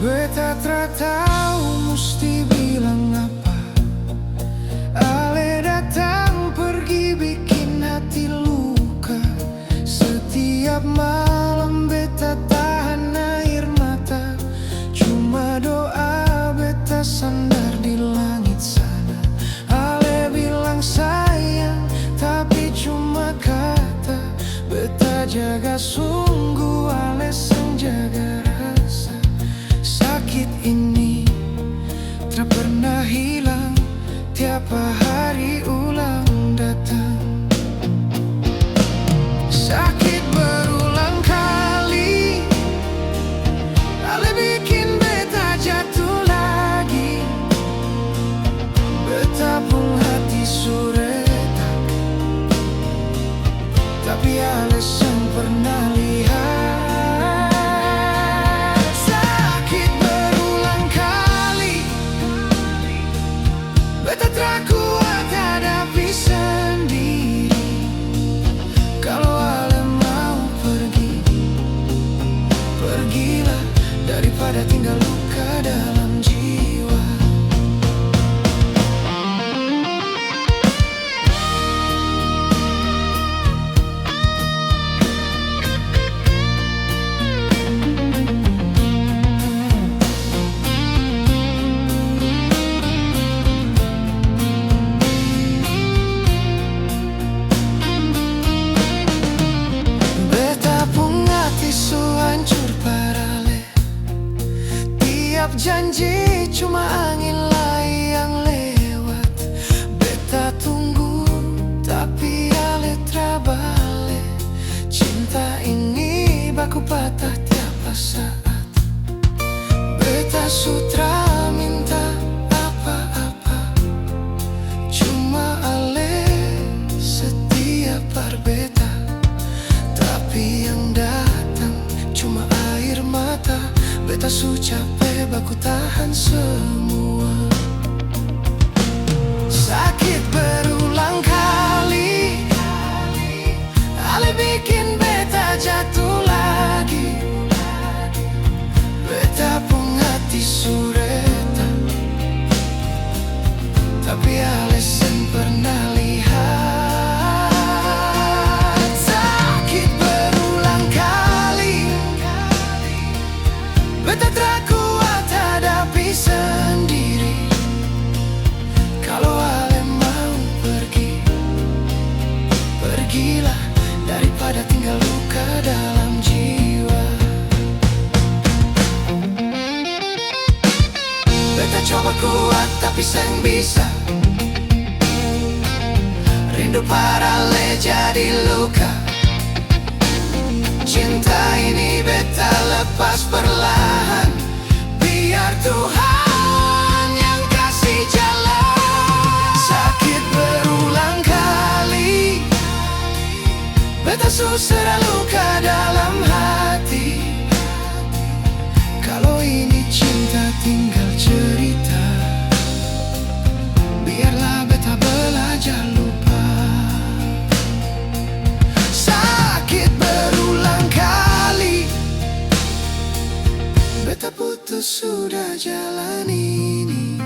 Beta tra tahu musti bilang apa. Ale datang pergi bikin hati luka. Setiap malam beta tahan air mata. Cuma doa beta sandar di langit sana. Ale bilang sayang tapi cuma kata. Beta jaga sungguh, ale senjaga rasa. Sakit ini tak pernah hilang, tiap hari ulang datang. Sakit berulang kali, ale bikin beta jatuh lagi. Beta pun hati suretak, tapi ale sen pernah lihat. Beta tak kuat hadapi sendiri. Kalau ale mau pergi, pergilah daripada tinggal luka dalam jiwa. Janji cuma angin lah yang lewat. Beta tunggu tapi ale trabale. Cinta ini baku patah tiap saat. Beta sutra minta apa-apa, cuma ale setia par beta. Tapi yang datang cuma air mata. Beta su capek baku tahan semua. Sakit berulang kali, ale bikin beta jatuh lagi. Beta pun hati suretak, tapi ale sen pernah lihat. Sakit berulang kali, beta tak kuat hadapi sendiri. Kalau ale mau pergi, pergilah daripada tinggal luka dalam jiwa. Beta coba kuat tapi sen bisa. Rindu para ale jadi luka. Cinta ini beta lepas perlahan, biar Tuhan yang kasih jalan. Sakit berulang kali, beta susah luka dalam hati. Kalau ini cinta tinggal cerita, biarlah beta belajar lupa. Sakit berulang kali, beta putus sudah jalan ini.